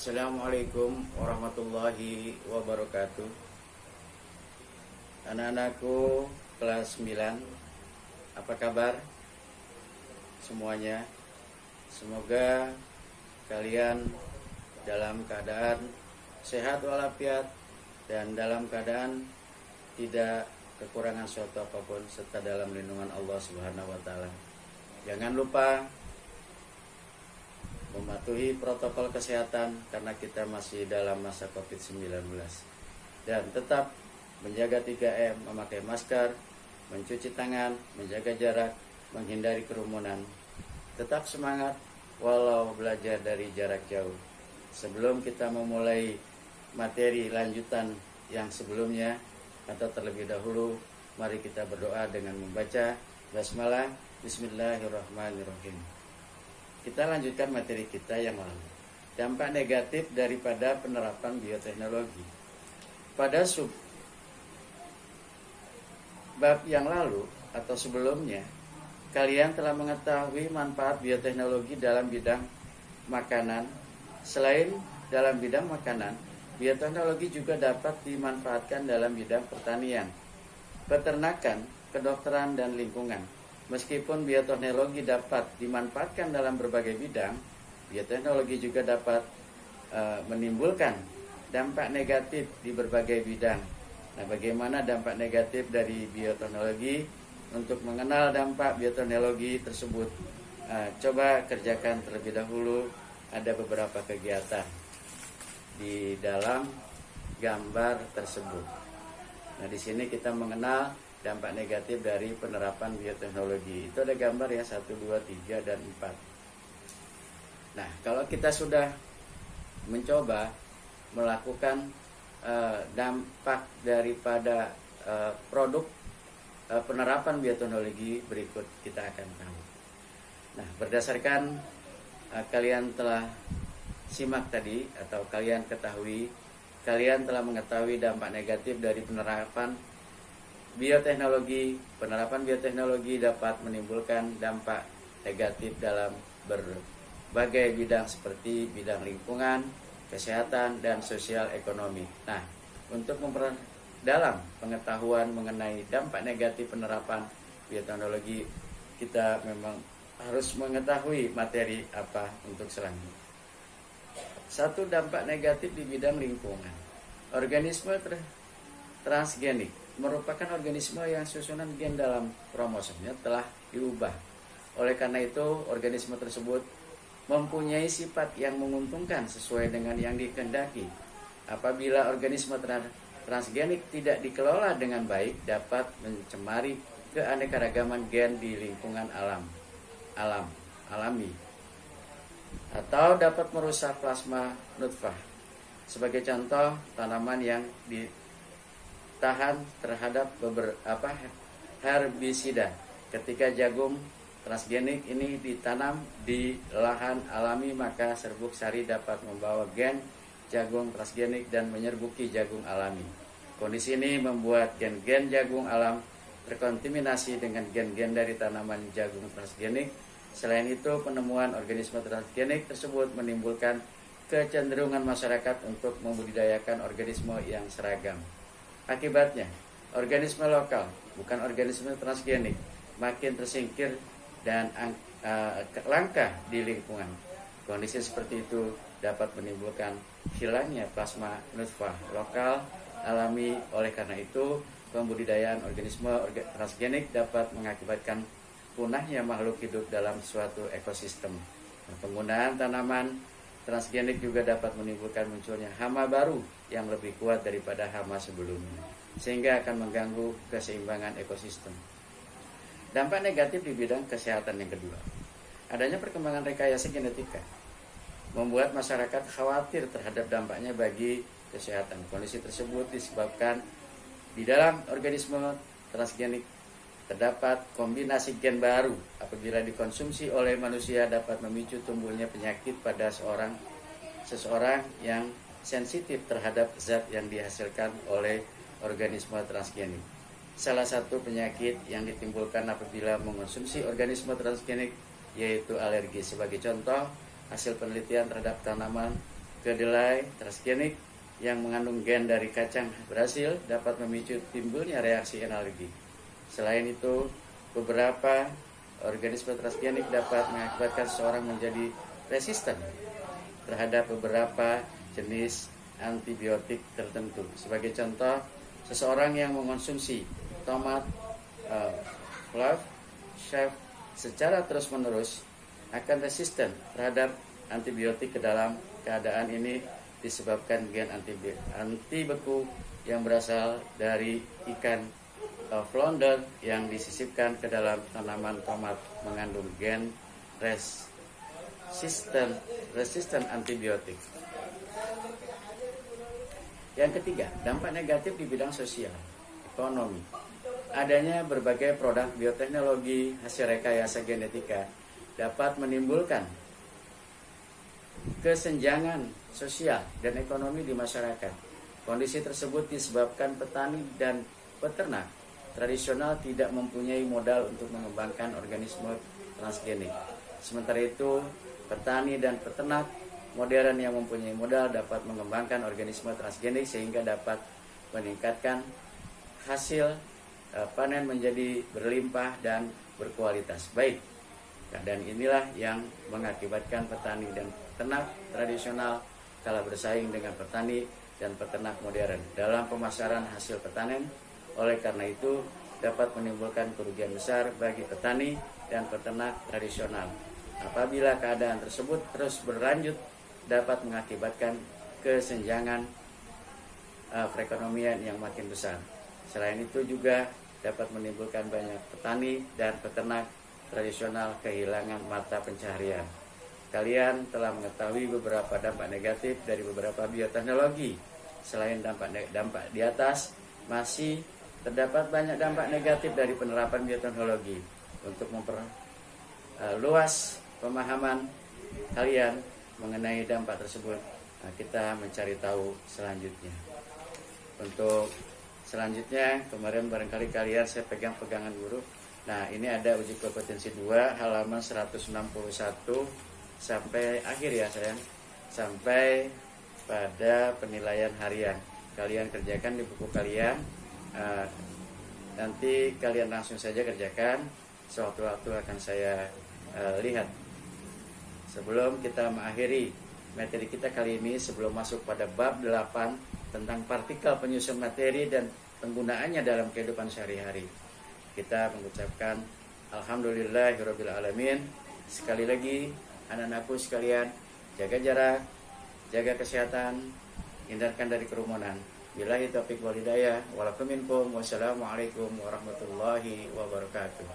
Assalamualaikum warahmatullahi wabarakatuh. Anak-anakku kelas 9, apa kabar semuanya? Semoga kalian dalam keadaan sehat walafiat dan dalam keadaan tidak kekurangan suatu apapun serta dalam lindungan Allah Subhanahu wa taala. Jangan lupa mematuhi protokol kesehatan karena kita masih dalam masa COVID-19, dan tetap menjaga 3M, memakai masker, mencuci tangan, menjaga jarak, menghindari kerumunan. Tetap semangat walau belajar dari jarak jauh. Sebelum kita memulai materi lanjutan yang sebelumnya, atau terlebih dahulu, mari kita berdoa dengan membaca basmalah. Bismillahirrahmanirrahim. Kita lanjutkan materi kita yang lalu. Dampak negatif daripada penerapan bioteknologi. Pada bab yang lalu atau sebelumnya, kalian telah mengetahui manfaat bioteknologi dalam bidang makanan. Selain dalam bidang makanan, bioteknologi juga dapat dimanfaatkan dalam bidang pertanian, peternakan, kedokteran, dan lingkungan. Meskipun bioteknologi dapat dimanfaatkan dalam berbagai bidang, bioteknologi juga dapat menimbulkan dampak negatif di berbagai bidang. Nah, bagaimana dampak negatif dari bioteknologi? Untuk mengenal dampak bioteknologi tersebut, coba kerjakan terlebih dahulu. Ada beberapa kegiatan di dalam gambar tersebut. Nah, di sini kita mengenal dampak negatif dari penerapan bioteknologi. Itu ada gambar ya, 1, 2, 3, dan 4. Nah, kalau kita sudah mencoba melakukan dampak daripada produk penerapan bioteknologi, berikut kita akan tahu. Nah, berdasarkan kalian telah simak tadi, atau kalian ketahui, kalian telah mengetahui dampak negatif dari penerapan bioteknologi. Penerapan bioteknologi dapat menimbulkan dampak negatif dalam berbagai bidang seperti bidang lingkungan, kesehatan, dan sosial ekonomi. Nah, untuk memperdalam pengetahuan mengenai dampak negatif penerapan bioteknologi, kita memang harus mengetahui materi apa untuk selanjutnya. Satu, dampak negatif di bidang lingkungan. Organisme transgenik merupakan organisme yang susunan gen dalam kromosomnya telah diubah. Oleh karena itu, organisme tersebut mempunyai sifat yang menguntungkan sesuai dengan yang dikehendaki. Apabila organisme transgenik tidak dikelola dengan baik, dapat mencemari keanekaragaman gen di lingkungan alami, atau dapat merusak plasma nutfah. Sebagai contoh, tanaman yang tahan terhadap beberapa herbisida. Ketika jagung transgenik ini ditanam di lahan alami, maka serbuk sari dapat membawa gen jagung transgenik dan menyerbuki jagung alami. Kondisi ini membuat gen-gen jagung alam terkontaminasi dengan gen-gen dari tanaman jagung transgenik. Selain itu, penemuan organisme transgenik tersebut menimbulkan kecenderungan masyarakat untuk membudidayakan organisme yang seragam. Akibatnya, organisme lokal, bukan organisme transgenik, makin tersingkir dan langka di lingkungan. Kondisi seperti itu dapat menimbulkan hilangnya plasma nutfah lokal alami. Oleh karena itu, pembudidayaan organisme transgenik dapat mengakibatkan punahnya makhluk hidup dalam suatu ekosistem. Penggunaan tanaman transgenik juga dapat menimbulkan munculnya hama baru yang lebih kuat daripada hama sebelumnya, sehingga akan mengganggu keseimbangan ekosistem. Dampak negatif di bidang kesehatan yang kedua, adanya perkembangan rekayasa genetika membuat masyarakat khawatir terhadap dampaknya bagi kesehatan. Kondisi tersebut disebabkan di dalam organisme transgenik terdapat kombinasi gen baru. Apabila dikonsumsi oleh manusia, dapat memicu tumbuhnya penyakit pada seseorang yang sensitif terhadap zat yang dihasilkan oleh organisme transgenik. Salah satu penyakit yang ditimbulkan apabila mengonsumsi organisme transgenik yaitu alergi. Sebagai contoh, hasil penelitian terhadap tanaman kedelai transgenik yang mengandung gen dari kacang Brasil dapat memicu timbulnya reaksi alergi. Selain itu, beberapa organisme transgenik dapat mengakibatkan seseorang menjadi resisten terhadap beberapa jenis antibiotik tertentu. Sebagai contoh, seseorang yang mengonsumsi tomat Flav chef secara terus-menerus akan resisten terhadap antibiotik. Ke dalam keadaan ini disebabkan gen anti beku yang berasal dari ikan flounder yang disisipkan ke dalam tanaman tomat mengandung gen resisten antibiotik. Yang ketiga, dampak negatif di bidang sosial, ekonomi. Adanya berbagai produk bioteknologi hasil rekayasa genetika dapat menimbulkan kesenjangan sosial dan ekonomi di masyarakat. Kondisi tersebut disebabkan petani dan peternak tradisional tidak mempunyai modal untuk mengembangkan organisme transgenik. Sementara itu, petani dan peternak modern yang mempunyai modal dapat mengembangkan organisme transgenik sehingga dapat meningkatkan hasil panen menjadi berlimpah dan berkualitas baik. Dan inilah yang mengakibatkan petani dan peternak tradisional kalah bersaing dengan petani dan peternak modern dalam pemasaran hasil pertanian. Oleh karena itu, dapat menimbulkan kerugian besar bagi petani dan peternak tradisional. Apabila keadaan tersebut terus berlanjut, dapat mengakibatkan kesenjangan perekonomian yang makin besar. Selain itu juga dapat menimbulkan banyak petani dan peternak tradisional kehilangan mata pencaharian. Kalian telah mengetahui beberapa dampak negatif dari beberapa bioteknologi. Selain dampak di atas, masih terdapat banyak dampak negatif dari penerapan bioteknologi. Untuk memperluas pemahaman kalian mengenai dampak tersebut, kita mencari tahu selanjutnya. Untuk selanjutnya, kemarin barangkali kalian saya pegang pegangan guru. Nah, ini ada uji kompetensi 2 halaman 161 sampai akhir ya sayang, sampai pada penilaian harian. Kalian kerjakan di buku kalian, nanti kalian langsung saja kerjakan, sewaktu-waktu akan saya lihat. Sebelum kita mengakhiri materi kita kali ini, sebelum masuk pada bab 8 tentang partikel penyusun materi dan penggunaannya dalam kehidupan sehari-hari, kita mengucapkan alhamdulillahirabbil alamin. Sekali lagi, anak-anakku sekalian, jaga jarak, jaga kesehatan, hindarkan dari kerumunan. Billahi taufiq wal hidayah, walakum minkum, wassalamualaikum warahmatullahi wabarakatuh.